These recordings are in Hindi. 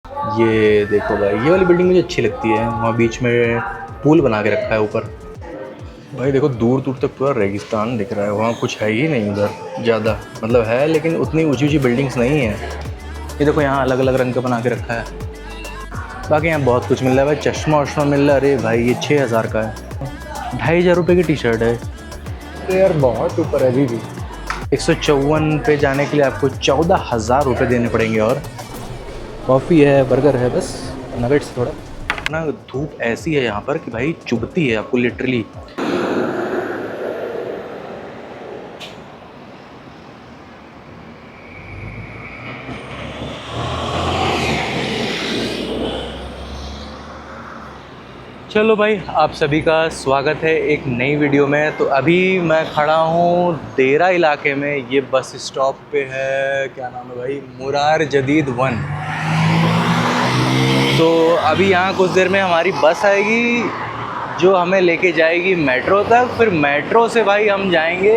ये देखो भाई, ये वाली बिल्डिंग मुझे अच्छी लगती है। वहाँ बीच में पूल बना के रखा है ऊपर। भाई देखो, दूर दूर तक पूरा रेगिस्तान दिख रहा है। वहाँ कुछ है ही नहीं उधर ज़्यादा, मतलब है लेकिन उतनी ऊंची ऊंची बिल्डिंग्स नहीं है। ये देखो, यहाँ अलग अलग रंग का बना के रखा है। बाकी यहाँ बहुत कुछ मिल रहा है भाई। चश्मा वश्मा मिल रहा है। अरे भाई, ये 6,000 का है। 2,500 रुपये की टी शर्ट है। तो यार बहुत ऊपर है अभी भी। 154 पे जाने के लिए आपको 14,000 रुपये देने पड़ेंगे। और कॉफ़ी है, बर्गर है, बस नगेट्स थोड़ा ना। धूप ऐसी है यहाँ पर कि भाई चुभती है आपको लिटरली। चलो भाई, आप सभी का स्वागत है एक नई वीडियो में। तो अभी मैं खड़ा हूँ देरा इलाके में। ये बस स्टॉप पे है, क्या नाम है भाई, मुरार जदीद 1। तो अभी यहाँ कुछ देर में हमारी बस आएगी जो हमें लेके जाएगी मेट्रो तक। फिर मेट्रो से भाई हम जाएंगे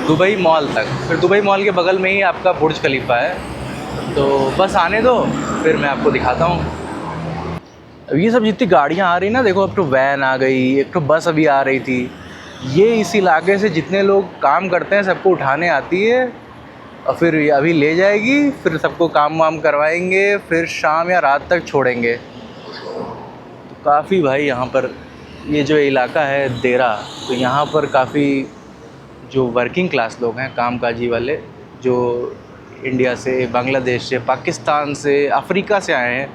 दुबई मॉल तक। फिर दुबई मॉल के बगल में ही आपका बुर्ज खलीफा है। तो बस आने दो, फिर मैं आपको दिखाता हूँ। अब ये सब जितनी गाड़ियाँ आ रही ना, देखो अब तो वैन आ गई, एक तो बस अभी आ रही थी। ये इस इलाके से जितने लोग काम करते हैं सबको उठाने आती है और फिर ये अभी ले जाएगी। फिर सबको काम वाम करवाएंगे, फिर शाम या रात तक छोड़ेंगे। तो काफ़ी भाई यहाँ पर ये जो इलाका है देरा, तो यहाँ पर काफ़ी जो वर्किंग क्लास लोग हैं, कामकाजी वाले, जो इंडिया से, बांग्लादेश से, पाकिस्तान से, अफ्रीका से आए हैं,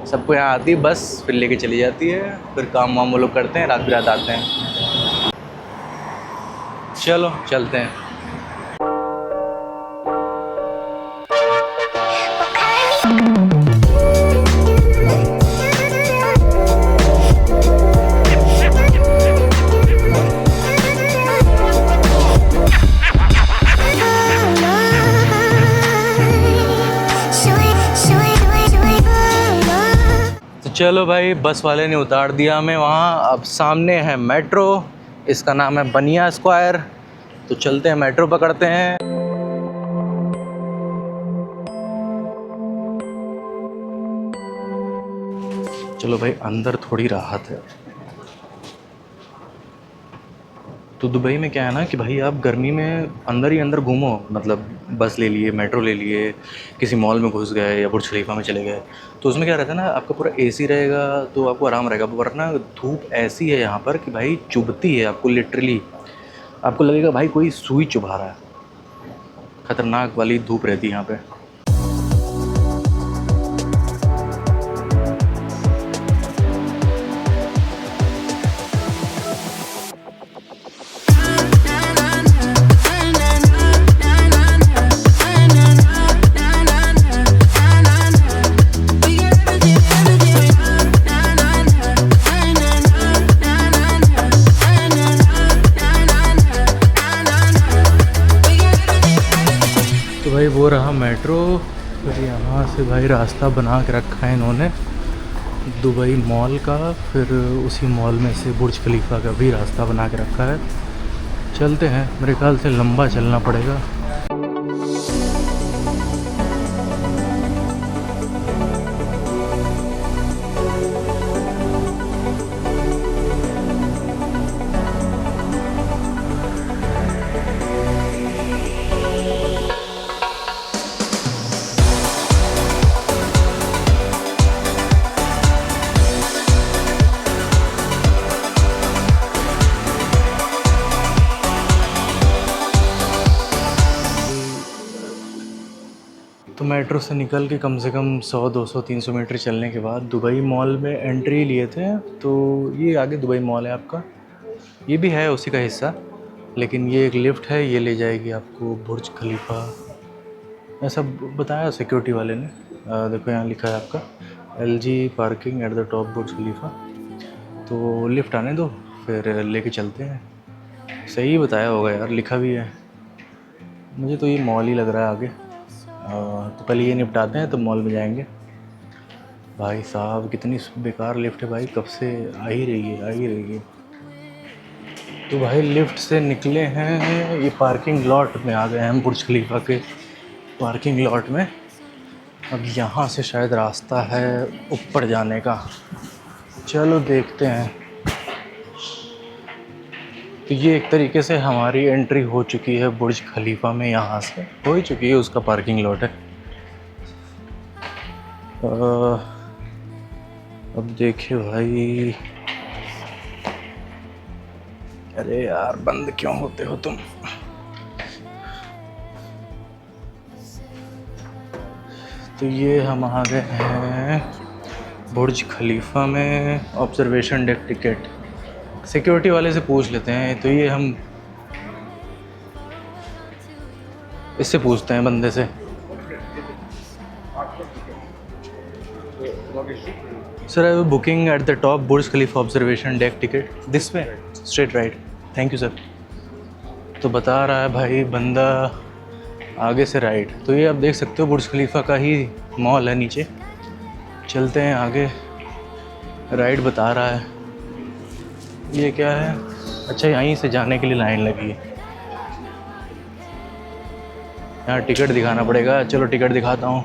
सबको यहाँ आती है बस। फिर लेके चली जाती है। फिर काम वाम वो लोग करते हैं, रात बिरात आते हैं। चलो चलते हैं। चलो भाई, बस वाले ने उतार दिया हमें वहाँ। अब सामने है मेट्रो, इसका नाम है बनिया स्क्वायर। तो चलते हैं, मेट्रो पकड़ते हैं। चलो भाई, अंदर थोड़ी राहत है। तो दुबई में क्या है ना कि भाई आप गर्मी में अंदर ही अंदर घूमो, मतलब बस ले लिए, मेट्रो ले लिए, किसी मॉल में घुस गए या बुर्ज खलीफा में चले गए, तो उसमें क्या रहता है ना, आपका पूरा एसी रहेगा तो आपको आराम रहेगा। वरना धूप ऐसी है यहाँ पर कि भाई चुभती है आपको लिटरली। आपको लगेगा भाई कोई सुई चुभा रहा है। खतरनाक वाली धूप रहती है यहाँ पे। तो भाई वो रहा मेट्रो। फिर यहाँ से भाई रास्ता बना के रखा है इन्होंने दुबई मॉल का। फिर उसी मॉल में से बुर्ज खलीफा का भी रास्ता बना के रखा है। चलते हैं, मेरे ख्याल से लंबा चलना पड़ेगा। तो मेट्रो से निकल के कम से कम 100, 200, 300 मीटर चलने के बाद दुबई मॉल में एंट्री लिए थे। तो ये आगे दुबई मॉल है आपका। ये भी है उसी का हिस्सा, लेकिन ये एक लिफ्ट है, ये ले जाएगी आपको बुर्ज खलीफा। ऐसा बताया सिक्योरिटी वाले ने। देखो यहाँ लिखा है आपका LG parking at the top Burj Khalifa. तो लिफ्ट आने दो, फिर लेके चलते हैं। सही बताया होगा यार, लिखा भी है। मुझे तो ये मॉल ही लग रहा है आगे। तो पहले ये निपटाते हैं तो मॉल में जाएंगे। भाई साहब कितनी बेकार लिफ्ट है भाई, कब से आ ही रही है, आ ही रही है। तो भाई लिफ्ट से निकले हैं, ये पार्किंग लॉट में आ गए हैं हम, बुर्ज खलीफा के पार्किंग लॉट में। अब यहाँ से शायद रास्ता है ऊपर जाने का, चलो देखते हैं। तो ये एक तरीके से हमारी एंट्री हो चुकी है बुर्ज खलीफा में, यहाँ से हो ही चुकी है, उसका पार्किंग लॉट है। अब देखिए भाई, अरे यार बंद क्यों होते हो तुम। तो ये हम आ गए हैं बुर्ज खलीफा में। ऑब्जर्वेशन डेक टिकट सिक्योरिटी वाले से पूछ लेते हैं। तो ये हम इससे पूछते हैं बंदे से। Sir I booking eight the top Burj Khalifa observation deck ticket, this way straight right, thank you sir. तो बता रहा है भाई बंदा आगे से राइट। तो ये आप देख सकते हो बुर्ज खलीफा का ही मॉल है नीचे। चलते हैं आगे, राइट बता रहा है। ये क्या है, अच्छा यहीं से जाने के लिए लाइन लगी है। यहाँ टिकट दिखाना पड़ेगा, चलो टिकट दिखाता हूँ।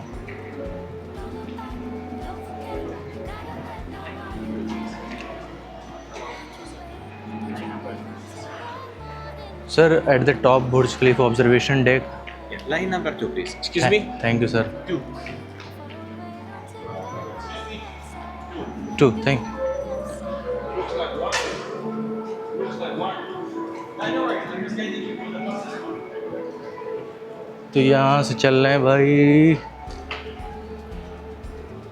Sir eight the top Burj Khalifa observation deck, Line number 2, please. Excuse me? Thank you sir. 2. 2 thank. तो यहाँ से चल रहे हैं भाई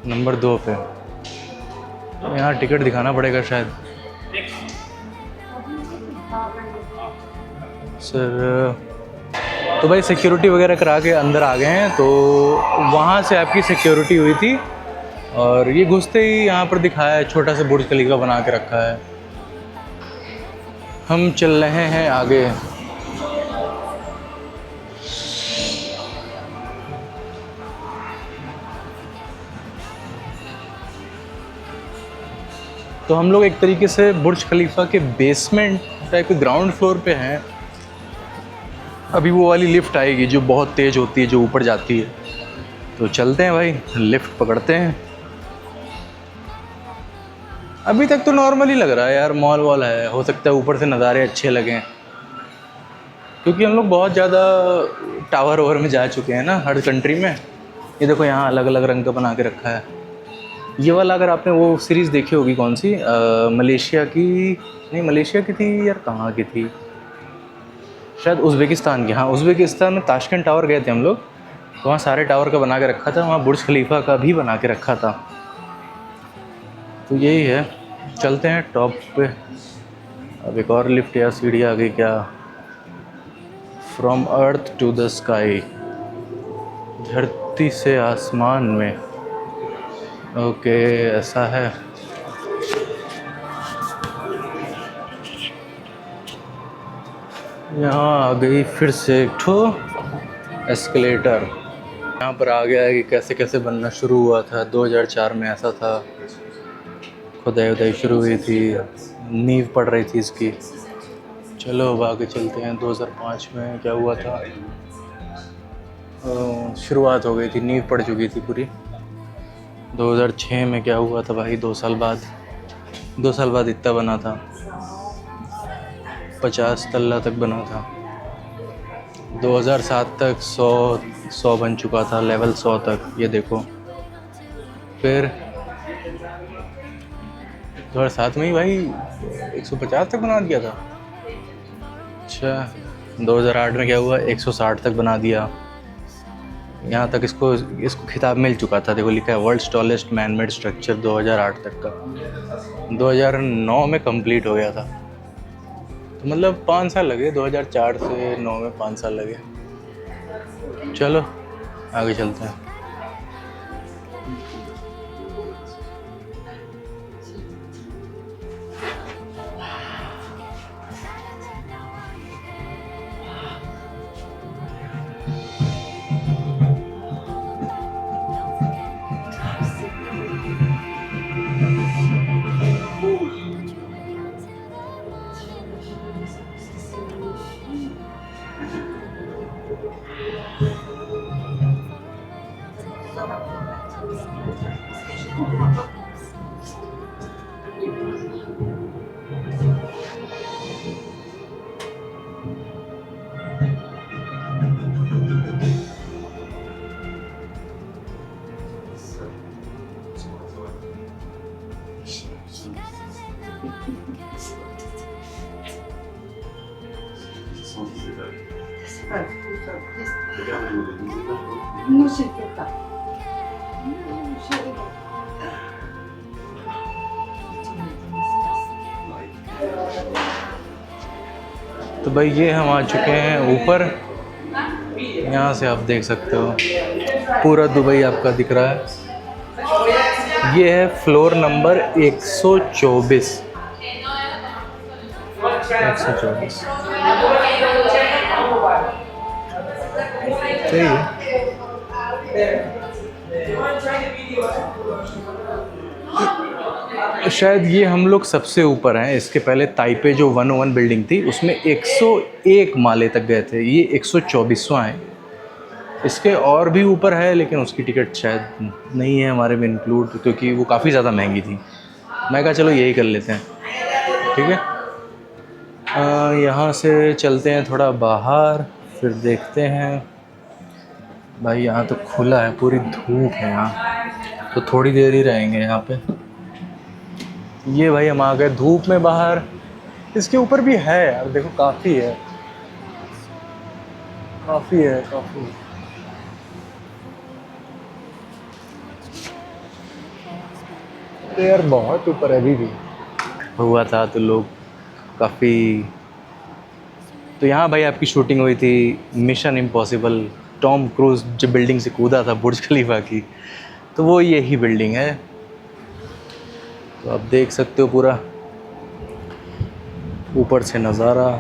नंबर 2 पे। यहाँ टिकट दिखाना पड़ेगा शायद। सर तो भाई सिक्योरिटी वगैरह करा के अंदर आ गए हैं। तो वहाँ से आपकी सिक्योरिटी हुई थी और ये घुसते ही यहाँ पर दिखाया है छोटा सा बुर्ज खलीफा बना के रखा है। हम चल रहे हैं आगे। तो हम लोग एक तरीके से बुर्ज खलीफा के बेसमेंट टाइप के ग्राउंड फ्लोर पे हैं। अभी वो वाली लिफ्ट आएगी जो बहुत तेज़ होती है, जो ऊपर जाती है। तो चलते हैं भाई, लिफ्ट पकड़ते हैं। अभी तक तो नॉर्मल ही लग रहा है यार, मॉल वॉल है, हो सकता है ऊपर से नज़ारे अच्छे लगें, क्योंकि हम लोग बहुत ज़्यादा टावर ओवर में जा चुके हैं ना हर कंट्री में। ये देखो यहाँ अलग अलग रंग का बना के रखा है। ये वाला अगर आपने वो सीरीज़ देखी होगी, कौन सी, मलेशिया की नहीं, मलेशिया की थी यार, कहाँ की थी, शायद उज़्बेकिस्तान की। हाँ उज़्बेकिस्तान में ताशकंद टावर गए थे हम लोग, तो वहाँ सारे टावर का बना के रखा था, वहाँ बुर्ज खलीफा का भी बना के रखा था। तो यही है, चलते हैं टॉप पे। अब एक और लिफ्ट या सीढ़ी आ गई क्या। From earth to the sky, धरती से आसमान में। ओके ऐसा है। यहाँ आ गई फिर से एक ठो एस्केलेटर। यहाँ पर आ गया है कि कैसे कैसे बनना शुरू हुआ था। 2004 में ऐसा था, खुदाई उदाई शुरू हुई थी, नींव पड़ रही थी इसकी। चलो अब आगे चलते हैं। 2005 में क्या हुआ था, शुरुआत हो गई थी, नींव पड़ चुकी थी पूरी। 2006 में क्या हुआ था भाई, 2 साल बाद, 2 साल बाद इतना बना था, 50 तल्ला तक बना था। 2007 तक 100 बन चुका था, लेवल 100 तक, ये देखो। फिर 2007 में ही भाई 150 तक बना दिया था। अच्छा 2008 में क्या हुआ, 160 तक बना दिया। यहाँ तक इसको खिताब मिल चुका था, देखो लिखा है वर्ल्ड्स टॉलेस्ट मैनमेड स्ट्रक्चर 2008 तक का। 2009 में कंप्लीट हो गया था, तो मतलब 5 साल लगे, 2004 से 9 में 5 साल लगे। चलो आगे चलते हैं। No se toca. तो भाई ये हम आ चुके हैं ऊपर। यहाँ से आप देख सकते हो पूरा दुबई आपका दिख रहा है। ये है फ्लोर नंबर 124। 124 सही है। शायद ये हम लोग सबसे ऊपर हैं। इसके पहले ताइपे जो 101 बिल्डिंग थी उसमें 101 माले तक गए थे, ये 124वां है। इसके और भी ऊपर है लेकिन उसकी टिकट शायद नहीं है हमारे में इंक्लूड, क्योंकि वो काफ़ी ज़्यादा महंगी थी। मैं कहा चलो यही कर लेते हैं, ठीक है। यहाँ से चलते हैं थोड़ा बाहर, फिर देखते हैं। भाई यहाँ तो खुला है, पूरी धूप है यहाँ, तो थोड़ी देर ही रहेंगे यहाँ पे। ये भाई हम आ गए धूप में बाहर। इसके ऊपर भी है यार, देखो काफ़ी है, काफ़ी है, काफ़ी। तो यार बहुत ऊपर अभी भी हुआ था तो लोग काफ़ी। तो यहाँ भाई आपकी शूटिंग हुई थी मिशन इम्पॉसिबल। टॉम क्रूज जो बिल्डिंग से कूदा था बुर्ज खलीफा की, तो वो यही बिल्डिंग है। तो आप देख सकते हो पूरा ऊपर से नज़ारा।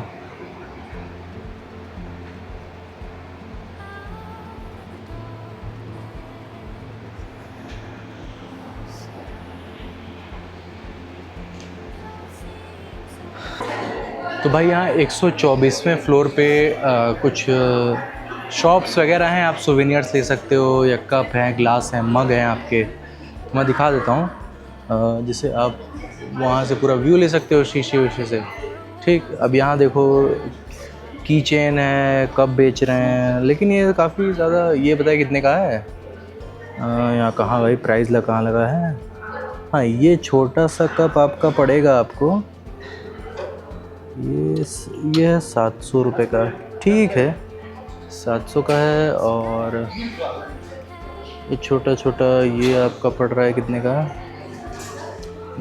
तो भाई यहाँ 124वें फ्लोर पे कुछ शॉप्स वगैरह हैं। आप सोवेनियर्स ले सकते हो, या कप हैं, ग्लास हैं, मग हैं आपके। मैं दिखा देता हूँ, जिसे आप वहाँ से पूरा व्यू ले सकते हो शीशे वीशे से, ठीक। अब यहाँ देखो की चेन है, कप बेच रहे हैं, लेकिन ये काफ़ी ज़्यादा। ये पता है कितने का है? यहाँ कहाँ भाई प्राइस कहाँ लगा है? हाँ, ये छोटा सा कप आपका पड़ेगा आपको, ये है 700 रुपये का, ठीक है 700 का है। और ये छोटा छोटा ये आपका पड़ रहा है कितने का?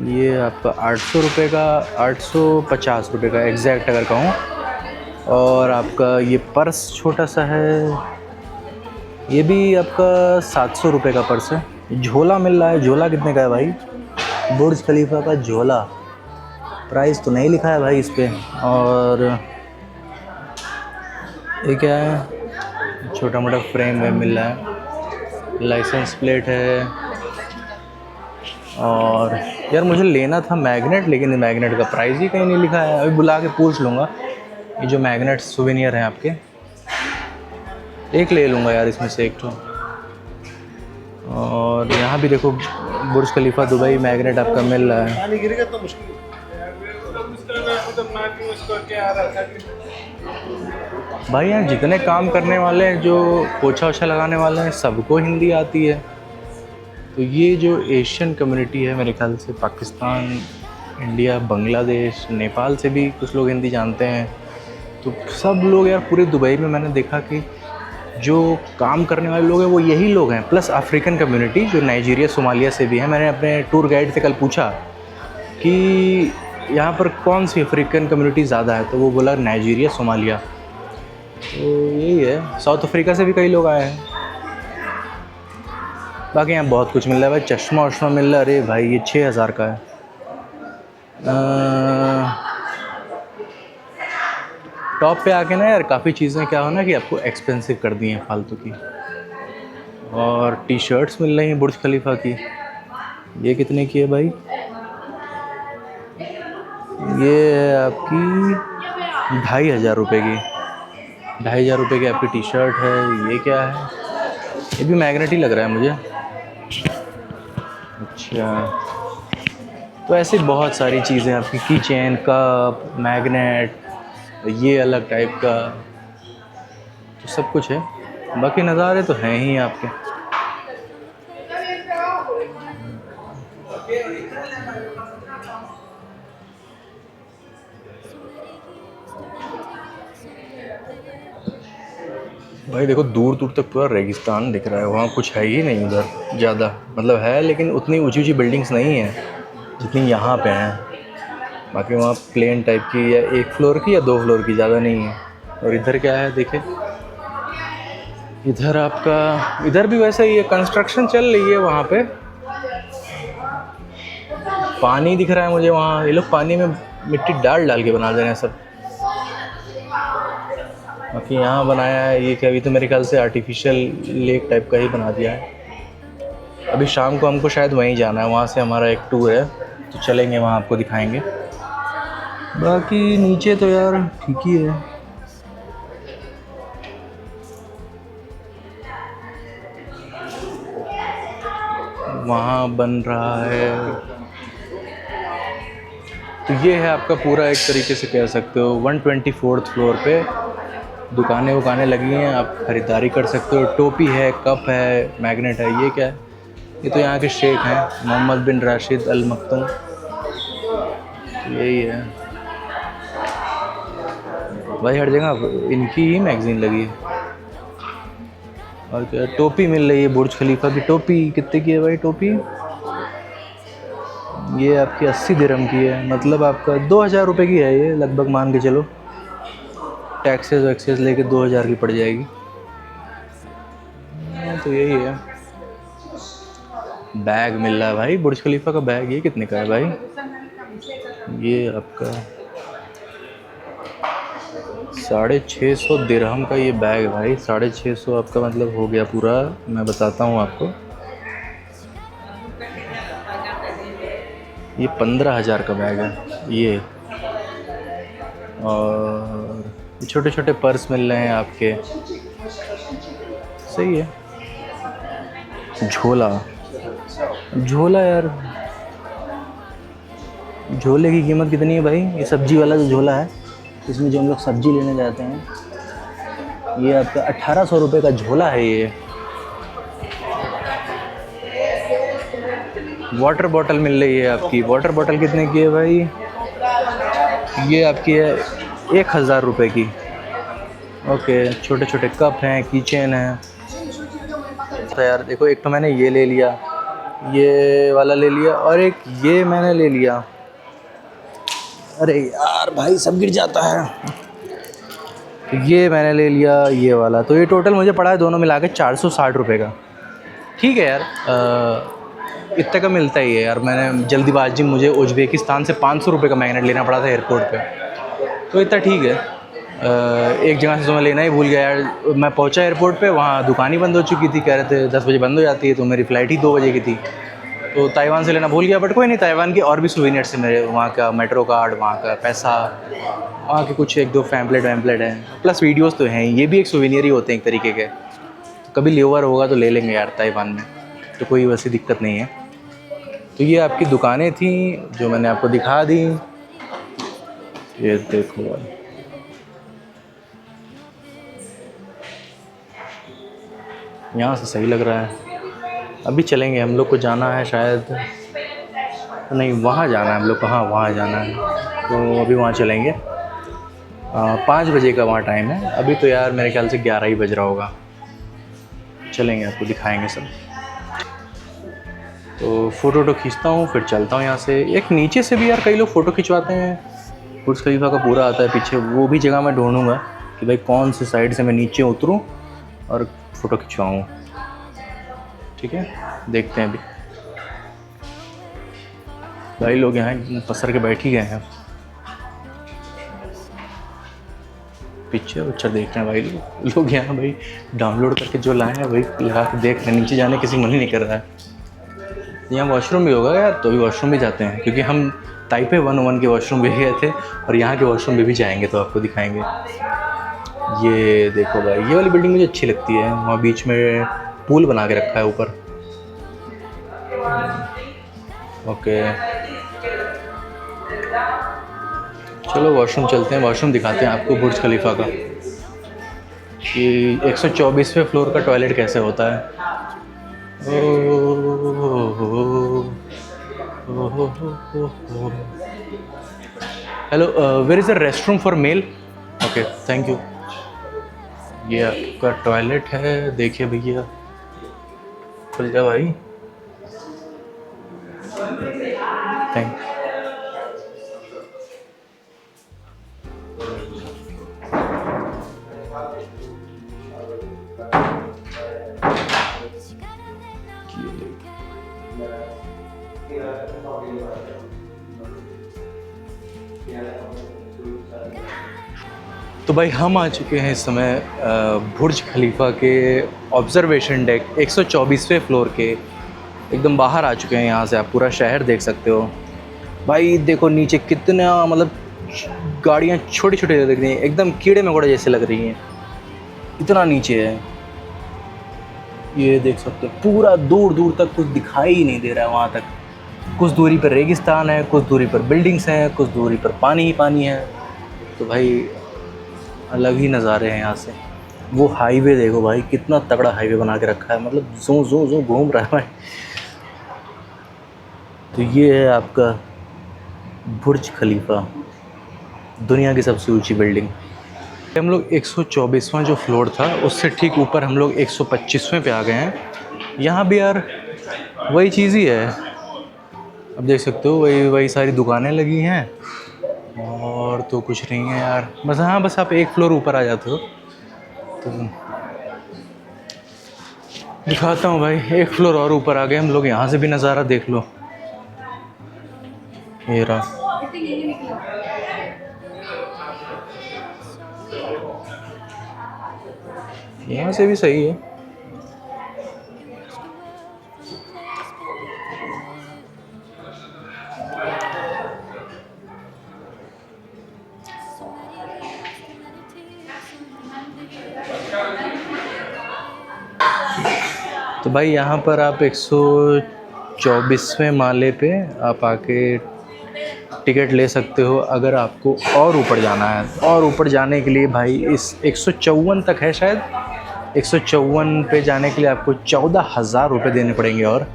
ये आपका 800 रुपये का, 850 रुपये का एग्जैक्ट अगर कहूँ। और आपका ये पर्स छोटा सा है, ये भी आपका 700 रुपये का पर्स है। झोला मिल रहा है, झोला कितने का है भाई? बुर्ज खलीफा का झोला, प्राइस तो नहीं लिखा है भाई इस पे। और ये क्या है? छोटा मोटा फ्रेम में मिल रहा है, लाइसेंस प्लेट है। और यार मुझे लेना था मैग्नेट, लेकिन मैग्नेट का प्राइस ही कहीं नहीं लिखा है। अभी बुला के पूछ लूँगा। ये जो मैग्नेट सुवेनियर हैं आपके, एक ले लूँगा यार इसमें से एक तो। और यहाँ भी देखो बुर्ज खलीफा दुबई मैग्नेट आपका मिल रहा है। भाई यहाँ जितने काम करने वाले हैं, जो पोछा ओछा लगाने वाले हैं, सबको हिंदी आती है। तो ये जो एशियन कम्युनिटी है, मेरे ख्याल से पाकिस्तान, इंडिया, बांग्लादेश, नेपाल से भी कुछ लोग हिंदी जानते हैं। तो सब लोग यार पूरे दुबई में मैंने देखा कि जो काम करने वाले लोग हैं वो यही लोग हैं, प्लस अफ्रीकन कम्युनिटी जो नाइजीरिया, सोमालिया से भी है। मैंने अपने टूर गाइड से कल पूछा कि यहाँ पर कौन सी अफ्रीकन कम्युनिटी ज़्यादा है, तो वो बोला नाइजीरिया, सोमालिया। तो यही है, साउथ अफ्रीका से भी कई लोग आए हैं। बाकी यहाँ बहुत कुछ मिल रहा है भाई, चश्मा वश्मा मिल रहा है। अरे भाई ये 6000 का है। टॉप पे आके ना यार काफ़ी चीज़ें क्या हो ना कि आपको एक्सपेंसिव कर दी हैं फालतू की। और टी शर्ट्स मिल रही हैं बुर्ज खलीफा की। ये कितने की है भाई? ये है आपकी 2500 रुपये की। 2500 रुपये की आपकी टी शर्ट है। ये क्या है? ये भी मैग्नेट ही लग रहा है मुझे। अच्छा, तो ऐसे बहुत सारी चीज़ें आपकी, की चेन, कप, मैग्नेट, ये अलग टाइप का, तो सब कुछ है। बाकी नज़ारे तो हैं ही आपके। भाई देखो दूर दूर तक पूरा रेगिस्तान दिख रहा है, वहाँ कुछ है ही नहीं उधर ज़्यादा, मतलब है लेकिन उतनी ऊंची ऊंची बिल्डिंग्स नहीं हैं जितनी यहाँ पे हैं। बाकी वहाँ प्लेन टाइप की या 1 फ्लोर की या 2 फ्लोर की, ज़्यादा नहीं है। और इधर क्या है देखें, इधर आपका, इधर भी वैसे ही है, कंस्ट्रक्शन चल रही है वहाँ पे। पानी दिख रहा है मुझे वहाँ, ये लोग पानी में मिट्टी डाल डाल के बना दे रहे हैं सब। बाकी यहाँ बनाया है ये कि अभी तो मेरे ख्याल से आर्टिफिशियल लेक टाइप का ही बना दिया है। अभी शाम को हमको शायद वहीं जाना है, वहाँ से हमारा एक टूर है, तो चलेंगे वहाँ, आपको दिखाएंगे। बाकी नीचे तो यार ठीक ही है। वहाँ बन रहा है, तो ये है आपका पूरा, एक तरीके से कह सकते हो 124th फ्लोर पे दुकानें वुकानें लगी हैं, आप ख़रीदारी कर सकते हो। टोपी है, कप है, मैग्नेट है। ये क्या है, ये तो यहाँ के शेख हैं, मोहम्मद बिन राशिद अल मक्तूम, यही है भाई। हर जगह इनकी ही मैगज़ीन लगी है। और क्या, टोपी मिल रही है, बुर्ज खलीफा की टोपी। कितने की है भाई टोपी? ये आपकी 80 दिरहम की है, मतलब आपका 2000 रुपये की है ये लगभग, मान के चलो। टैक्सेस वैक्सेस लेके 2000 की पड़ जाएगी। तो यही है। बैग मिल रहा है भाई, बुर्ज खलीफा का बैग। ये कितने का है भाई? ये आपका 650 दिरहम का ये बैग है भाई। 650 आपका मतलब हो गया पूरा, मैं बताता हूँ आपको, ये 15,000 का बैग है ये। और छोटे छोटे पर्स मिल रहे हैं आपके, सही है। झोला, झोला यार, झोले की कीमत कितनी है भाई? ये सब्जी वाला जो झोला है, इसमें जो हम लोग सब्जी लेने जाते हैं, ये आपका 1800 रुपये का झोला है ये। वाटर बॉटल मिल रही है आपकी। वाटर बॉटल कितने की है भाई? ये आपकी है 1000 रुपये की। ओके, छोटे छोटे कप हैं, की चेन है। तो यार देखो, एक तो मैंने ये ले लिया, ये वाला ले लिया, और एक ये मैंने ले लिया। अरे यार भाई सब गिर जाता है। तो ये मैंने ले लिया ये वाला, तो ये टोटल मुझे पड़ा है दोनों मिला के 460 रुपये का। ठीक है यार, इतने का मिलता ही है यार। मैंने जल्दीबाजी, मुझे उज़्बेकिस्तान से 500 रुपये का मैग्नेट लेना पड़ा था एयरपोर्ट पे, तो इतना ठीक है। एक जगह से तो मैं लेना ही भूल गया यार। मैं पहुंचा एयरपोर्ट पे, वहाँ दुकान ही बंद हो चुकी थी, कह रहे थे 10 बजे बंद हो जाती है, तो मेरी फ़्लाइट ही 2 बजे की थी, तो ताइवान से लेना भूल गया। बट कोई नहीं, ताइवान की और भी सोवेनियर्स है मेरे, वहाँ का मेट्रो कार्ड, वहाँ का पैसा, वहाँ के कुछ 1-2 पैम्पलेट वैम्पलेट हैं, प्लस वीडियोज़ तो हैं। ये भी एक सोवेनियर ही होते हैं एक तरीके के। कभी लेओवर होगा तो ले लेंगे यार ताइवान में, तो कोई वैसी दिक्कत नहीं है। तो ये आपकी दुकानें थी जो मैंने आपको दिखा दी। ये देखो भाई, यहाँ से सही लग रहा है। अभी चलेंगे, हम लोग को जाना है शायद, नहीं वहाँ जाना है हम लोग को, हाँ वहाँ जाना है, तो अभी वहाँ चलेंगे। 5 बजे का वहाँ टाइम है। अभी तो यार मेरे ख्याल से 11 ही बज रहा होगा। चलेंगे, आपको दिखाएंगे सब। तो फ़ोटो खींचता हूँ, फिर चलता हूँ यहाँ से। एक नीचे से भी यार कई लोग फ़ोटो खिंचवाते हैं, बुर्ज खलीफा का पूरा आता है पीछे। वो भी जगह मैं ढूंढूंगा कि भाई कौन से साइड से मैं नीचे उतरूँ और फ़ोटो खिंचवाऊँ। ठीक है, देखते हैं। अभी भाई लोग यहाँ पसर के बैठ ही गए हैं, पिक्चर देख रहे हैं भाई लोग यहाँ भाई डाउनलोड करके जो लाए हैं वही लगा के देख रहे हैं। नीचे जाने किसी मन ही नहीं कर रहा है। यहाँ वॉशरूम भी होगा यार, तो अभी वॉशरूम भी जाते हैं, क्योंकि हम ताइपे 101 के वॉशरूम भी गए थे और यहाँ के वॉशरूम भी जाएंगे, तो आपको दिखाएंगे। ये देखो भाई, ये वाली बिल्डिंग मुझे अच्छी लगती है। वहाँ बीच में पूल बना के रखा है ऊपर। ओके, चलो वॉशरूम चलते हैं, वॉशरूम दिखाते हैं आपको बुर्ज खलीफा का कि 124वें फ्लोर का टॉयलेट कैसे होता है। Hello, where is a restroom for male? Okay, thank you. ये आपका टॉयलेट है, देखिए भैया, खुल जा भाई, थैंक। तो भाई हम आ चुके हैं इस समय बुर्ज खलीफा के ऑब्जर्वेशन डेक 124वें फ्लोर के एकदम बाहर आ चुके हैं। यहाँ से आप पूरा शहर देख सकते हो। भाई देखो नीचे कितना, मतलब गाड़ियाँ छोटी छोटी लग रही हैं, एकदम कीड़े मकोड़े जैसे लग रही हैं, इतना नीचे है। ये देख सकते हो पूरा दूर दूर तक कुछ दिखाई ही नहीं दे रहा है। वहाँ तक कुछ दूरी पर रेगिस्तान है, कुछ दूरी पर बिल्डिंग्स हैं, कुछ दूरी पर पानी ही पानी है। तो भाई अलग ही नज़ारे हैं यहाँ से। वो हाईवे देखो भाई, कितना तगड़ा हाईवे बना के रखा है, मतलब जो जो जो घूम रहा है भाई। तो ये है आपका बुर्ज खलीफा, दुनिया की सबसे ऊंची बिल्डिंग। हम लोग 124वां जो फ्लोर था उससे ठीक ऊपर हम लोग 125वें पे आ गए हैं। यहाँ भी यार वही चीज़ ही है, अब देख सकते हो, वही सारी दुकानें लगी हैं और तो कुछ नहीं है यार। बस हाँ, बस आप एक फ्लोर ऊपर आ जाते हो तो दिखाता हूँ भाई। एक फ्लोर और ऊपर आ गए हम लोग, यहाँ से भी नज़ारा देख लो। ये रहा, यहाँ से भी सही है। तो भाई यहाँ पर आप 124वें माले पे आप आके टिकट ले सकते हो अगर आपको और ऊपर जाना है। और ऊपर जाने के लिए भाई इस 154 तक है शायद, 154 पे जाने के लिए आपको 14,000 रुपये देने पड़ेंगे और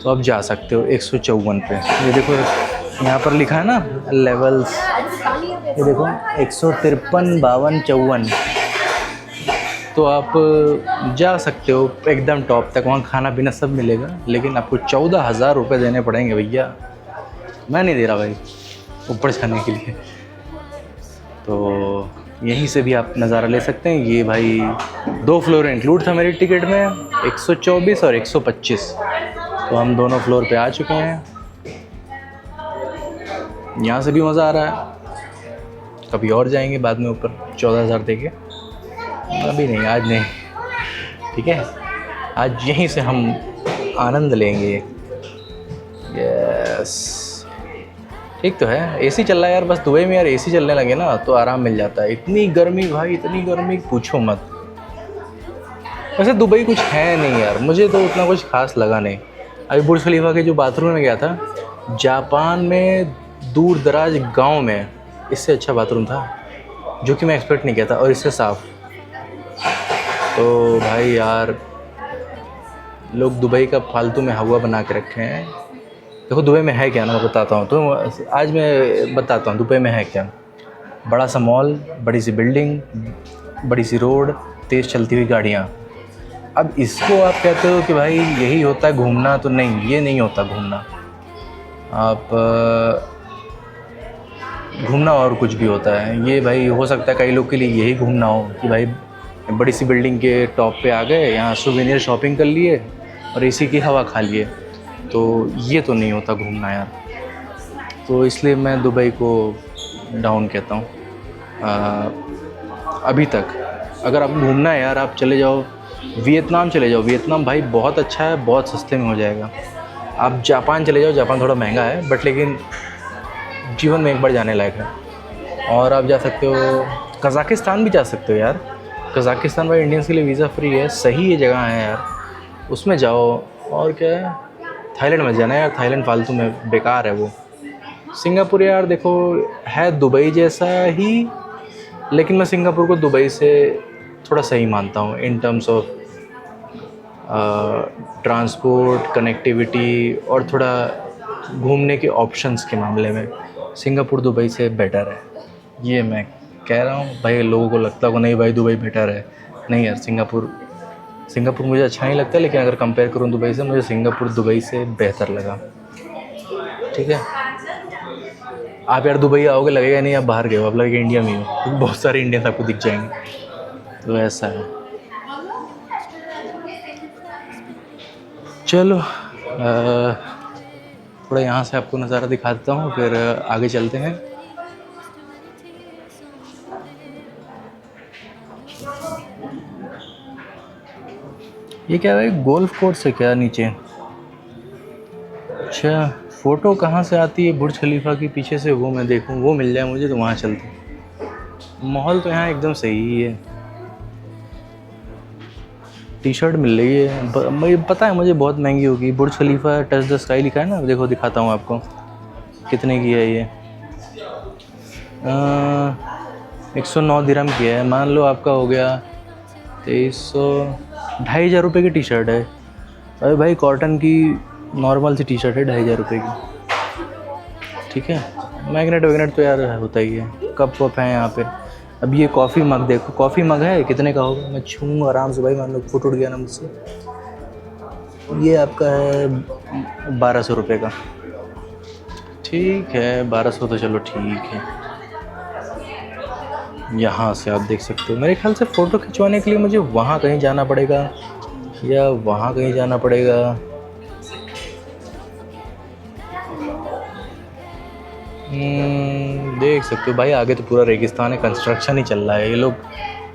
तो आप जा सकते हो 154 पे। ये देखो यहाँ पर लिखा है ना लेवल्स, ये देखो 153, 52, 54, तो आप जा सकते हो एकदम टॉप तक। वहाँ खाना पीना सब मिलेगा, लेकिन आपको 14,000 रुपये देने पड़ेंगे भैया। मैं नहीं दे रहा भाई ऊपर जाने के लिए। तो यहीं से भी आप नज़ारा ले सकते हैं। ये भाई 2 फ्लोर इंक्लूड था मेरी टिकट में, 124 और 125। तो हम दोनों फ्लोर पे आ चुके हैं। यहाँ से भी मज़ा आ रहा है। कभी और जाएंगे बाद में ऊपर 14,000 देके, अभी नहीं, आज नहीं, ठीक है। आज यहीं से हम आनंद लेंगे। यस, ठीक तो है। एसी चल रहा है यार, बस दुबई में यार एसी चलने लगे ना तो आराम मिल जाता है। इतनी गर्मी भाई, इतनी गर्मी पूछो मत। वैसे दुबई कुछ है नहीं यार, मुझे तो उतना कुछ खास लगा नहीं। अभी बुर्ज खलीफा के जो बाथरूम में गया था, जापान में दूर दराज गांव में इससे अच्छा बाथरूम था, जो कि मैं एक्सपेक्ट नहीं किया था, और इससे साफ़। तो भाई यार लोग दुबई का फालतू में हवा बना के रखे हैं। देखो दुबई में है क्या ना, मैं बताता हूँ। तो आज मैं बताता हूँ दुबई में है क्या। बड़ा सा मॉल, बड़ी सी बिल्डिंग, बड़ी सी रोड, तेज़ चलती हुई गाड़ियाँ। अब इसको आप कहते हो कि भाई यही होता है घूमना, तो नहीं, ये नहीं होता घूमना। आप घूमना और कुछ भी होता है। ये भाई हो सकता है कई लोग के लिए यही घूमना हो कि भाई बड़ी सी बिल्डिंग के टॉप पे आ गए, यहाँ सुवेनियर शॉपिंग कर लिए और एसी की हवा खा लिए। तो ये तो नहीं होता घूमना यार। तो इसलिए मैं दुबई को डाउन कहता हूँ। अभी तक अगर आप घूमना है यार, आप चले जाओ वियतनाम, चले जाओ वियतनाम। भाई बहुत अच्छा है, बहुत सस्ते में हो जाएगा। आप जापान चले जाओ, जापान थोड़ा महंगा है बट लेकिन जीवन में एक बार जाने लायक है। और आप जा सकते हो कज़ाकिस्तान भी जा सकते हो यार। कज़ाकिस्तान भाई इंडियंस के लिए वीज़ा फ्री है, सही ये जगह है यार, उसमें जाओ। और क्या है, थाईलैंड में जाना है यार, थाईलैंड फालतू में बेकार है वो। सिंगापुर यार देखो है दुबई जैसा ही, लेकिन मैं सिंगापुर को दुबई से थोड़ा सही मानता हूँ in terms of transport, connectivity और थोड़ा घूमने के ऑप्शंस के मामले में सिंगापुर दुबई से बेटर है। ये मैं कह रहा हूँ भाई, लोगों को लगता होगा नहीं भाई दुबई बेटर है। नहीं यार, सिंगापुर मुझे अच्छा नहीं लगता, लेकिन अगर कंपेयर करूँ दुबई से, मुझे सिंगापुर दुबई से बेहतर लगा। ठीक है, आप यार दुबई आओगे लगेगा नहीं आप बाहर गए हो, आप लगेगा इंडिया में हो, क्योंकि बहुत सारे इंडियंस आपको दिख जाएंगे। तो ऐसा है। चलो थोड़ा यहाँ से आपको नज़ारा दिखा देता हूँ, फिर आगे चलते हैं। ये क्या है, गोल्फ कोर्स है क्या नीचे? अच्छा, फ़ोटो कहाँ से आती है बुर्ज खलीफा की पीछे से, वो मैं देखूँ, वो मिल जाए मुझे तो वहाँ चलते हैं। माहौल तो यहाँ एकदम सही ही है। टी शर्ट मिल रही है, मुझे पता है मुझे बहुत महंगी होगी। बुर्ज खलीफा टच द स्काई लिखा है ना, देखो दिखाता हूँ आपको कितने की है ये। 109 दिरहम की है। मान लो आपका हो गया 2300, 2500 रुपये की टी शर्ट है। अरे भाई कॉटन की नॉर्मल सी टी शर्ट है 2500 रुपये की। ठीक है, मैग्नेट वैग्नेट तो यार होता ही है। कप वप है यहाँ पे। अब ये कॉफ़ी मग देखो, कॉफ़ी मग है कितने का होगा, मैं छूँ आराम से भाई, मान लो फुट उड़ गया ना मुझसे। ये आपका है 1200 रुपये का। ठीक है 1200 तो चलो ठीक है। यहाँ से आप देख सकते हो। मेरे ख्याल से फ़ोटो खिंचवाने के लिए मुझे वहाँ कहीं जाना पड़ेगा या वहाँ कहीं जाना पड़ेगा। देख सकते हो भाई, आगे तो पूरा रेगिस्तान है, कंस्ट्रक्शन ही चल रहा है। ये लोग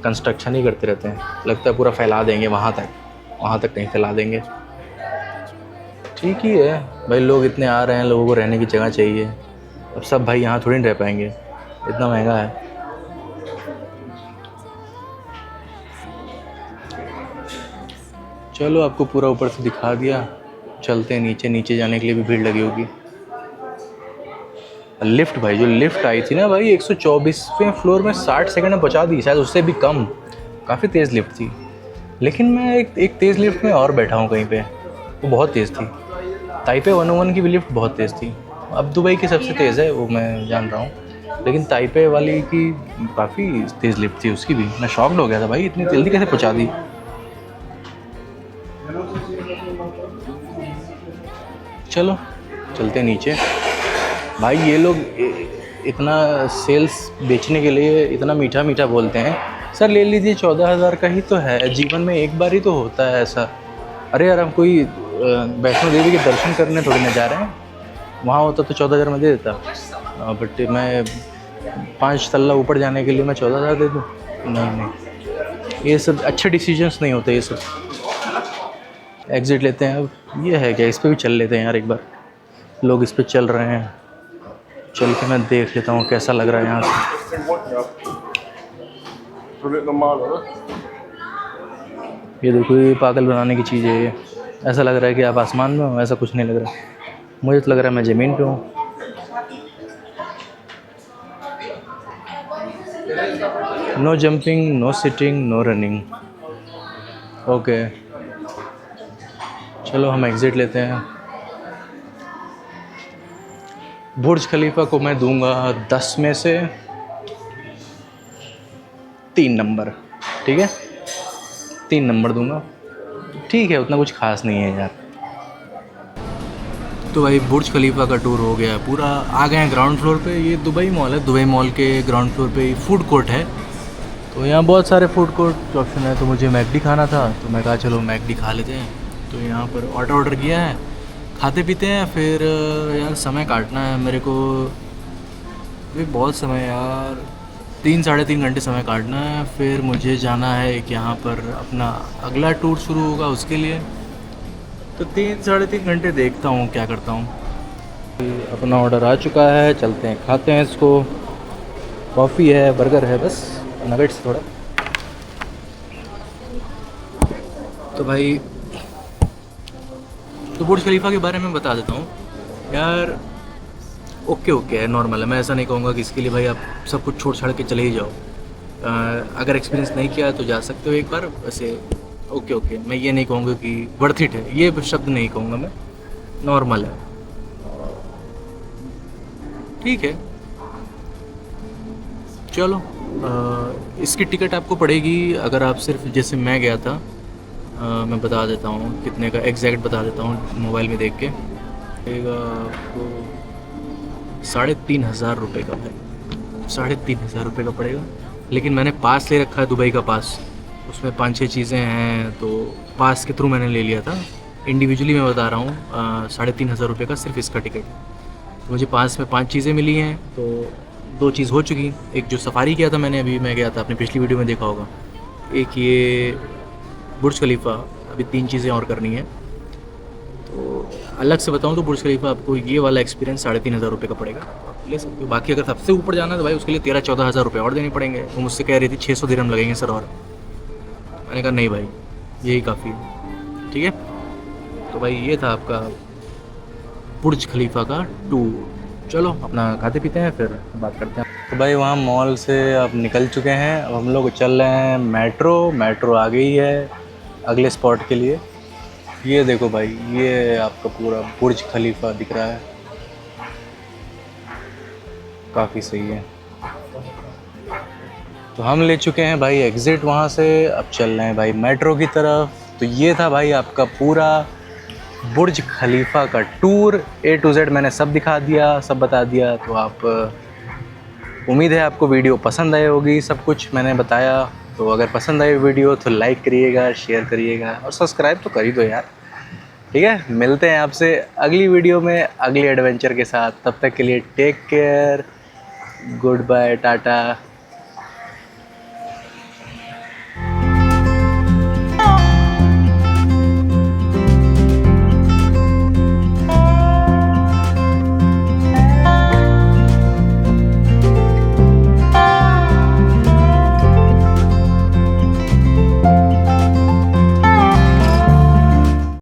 कंस्ट्रक्शन ही करते रहते हैं, लगता है पूरा फैला देंगे वहाँ तक नहीं फैला देंगे। ठीक ही है भाई, लोग इतने आ रहे हैं, लोगों को रहने की जगह चाहिए। अब सब भाई यहाँ थोड़ी नहीं रह पाएंगे, इतना महंगा है। चलो आपको पूरा ऊपर से दिखा दिया, चलते हैं नीचे। नीचे जाने के लिए भी भीड़ लगी होगी। लिफ्ट भाई, जो लिफ्ट आई थी ना भाई 124वें फ्लोर में 60 सेकंड में पहुंचा दी, शायद उससे भी कम। काफ़ी तेज़ लिफ्ट थी, लेकिन मैं एक तेज़ लिफ्ट में और बैठा हूँ कहीं पे, वो बहुत तेज़ थी। ताइपे 101 की भी लिफ्ट बहुत तेज़ थी। अब दुबई की सबसे तेज़ है वो मैं जान रहा हूँ, लेकिन ताइपे वाली की काफ़ी तेज़ लिफ्ट थी उसकी भी। मैं शॉक्ड हो गया था भाई, इतनी जल्दी कैसे पहुँचा दी। चलो चलते हैं नीचे। भाई ये लोग इतना सेल्स बेचने के लिए इतना मीठा मीठा बोलते हैं। सर ले लीजिए 14,000 का ही तो है, जीवन में एक बार ही तो होता है ऐसा। अरे यार हम कोई वैष्णो देवी के दर्शन करने थोड़ी ना जा रहे हैं, वहाँ होता तो 14,000 में दे देता। बट मैं 5 तल्ला ऊपर जाने के लिए मैं 14,000 दे दूँ? नहीं, ये सब अच्छे डिसीजंस नहीं होते ये सब। एग्ज़िट लेते हैं अब। ये है क्या, इस पर भी चल लेते हैं यार एक बार। लोग इस पर चल रहे हैं, चल के मैं देख लेता हूँ कैसा लग रहा है यहाँ से। ये देखो, ये पागल बनाने की चीज़ है ये। ऐसा लग रहा है कि आप आसमान में हो, ऐसा कुछ नहीं लग रहा। मुझे तो लग रहा है मैं ज़मीन पे हूँ। No jumping, no sitting, no running. Okay चलो हम एग्ज़िट लेते हैं। बुर्ज खलीफा को मैं दूंगा 10 में से 3 नंबर। ठीक है, 3 नंबर दूंगा। ठीक है, उतना कुछ खास नहीं है यार। तो भाई बुर्ज खलीफा का टूर हो गया पूरा। आ गए हैं ग्राउंड फ्लोर पे। ये दुबई मॉल है, दुबई मॉल के ग्राउंड फ्लोर पे फूड कोर्ट है। तो यहाँ बहुत सारे फूड कोर्ट के ऑप्शन है। तो मुझे मैकडी खाना था, तो मैं कहा चलो मैकडी खा लेते हैं। तो यहाँ पर ऑर्डर किया है, खाते पीते हैं। फिर यार समय काटना है मेरे को भी, बहुत समय यार, 3-3.5 घंटे समय काटना है। फिर मुझे जाना है कि यहाँ पर अपना अगला टूर शुरू होगा उसके लिए। तो 3-3.5 घंटे देखता हूँ क्या करता हूँ। अपना ऑर्डर आ चुका है, चलते हैं खाते हैं इसको। कॉफ़ी है, बर्गर है, बस नगेट्स थोड़ा। तो भाई तो बुर्ज खलीफा के बारे में बता देता हूँ यार। ओके ओके है, नॉर्मल है। मैं ऐसा नहीं कहूँगा कि इसके लिए भाई आप सब कुछ छोड़ छाड़ के चले ही जाओ। अगर एक्सपीरियंस नहीं किया तो जा सकते हो एक बार। वैसे ओके ओके, मैं ये नहीं कहूँगा कि वर्थ इट है, ये शब्द नहीं कहूँगा मैं, नॉर्मल है, ठीक है। चलो इसकी टिकट आपको पड़ेगी, अगर आप सिर्फ, जैसे मैं गया था, मैं बता देता हूँ कितने का, एग्जैक्ट बता देता हूँ मोबाइल में देख के। पड़ेगा आपको 3,500 रुपये का भाई, 3,500 रुपये का पड़ेगा। लेकिन मैंने पास ले रखा है, दुबई का पास, उसमें 5-6 चीज़ें हैं, तो पास के थ्रू मैंने ले लिया था। इंडिविजुअली मैं बता रहा हूँ 3,500 रुपये का सिर्फ इसका टिकट। तो मुझे पास में 5 चीज़ें मिली हैं, तो 2 चीज़ हो चुकी। एक जो सफारी किया था मैंने, अभी मैं गया था, आपने पिछली वीडियो में देखा होगा। एक ये बुर्ज खलीफा, अभी 3 चीज़ें और करनी है। तो अलग से बताऊँ तो बुर्ज खलीफा आपको ये वाला एक्सपीरियंस 3,500 रुपये का पड़ेगा, आप ले सकते हो। बाकी अगर सबसे ऊपर जाना है तो भाई उसके लिए 13-14 हज़ार रुपये और देने पड़ेंगे। वो मुझसे कह रही थी 600 दिरहम लगेंगे सर, और मैंने कहा नहीं भाई, यही काफ़ी है, ठीक है। तो भाई ये था आपका बुर्ज खलीफा का टूर। चलो अपना खाते पीते हैं, फिर बात करते हैं। तो भाई वहाँ मॉल से अब निकल चुके हैं, अब हम लोग चल रहे हैं मेट्रो आ गई है अगले स्पॉट के लिए। ये देखो भाई, ये आपका पूरा बुर्ज खलीफा दिख रहा है, काफ़ी सही है। तो हम ले चुके हैं भाई एग्ज़िट वहाँ से, अब चल रहे हैं भाई मेट्रो की तरफ। तो ये था भाई आपका पूरा बुर्ज खलीफा का टूर, A to Z मैंने सब दिखा दिया, सब बता दिया। तो आप, उम्मीद है आपको वीडियो पसंद आई होगी, सब कुछ मैंने बताया। तो अगर पसंद आई वीडियो तो लाइक करिएगा, शेयर करिएगा और सब्सक्राइब तो कर ही दो यार, ठीक है। मिलते हैं आपसे अगली वीडियो में अगले एडवेंचर के साथ। तब तक के लिए take care, goodbye, Tata.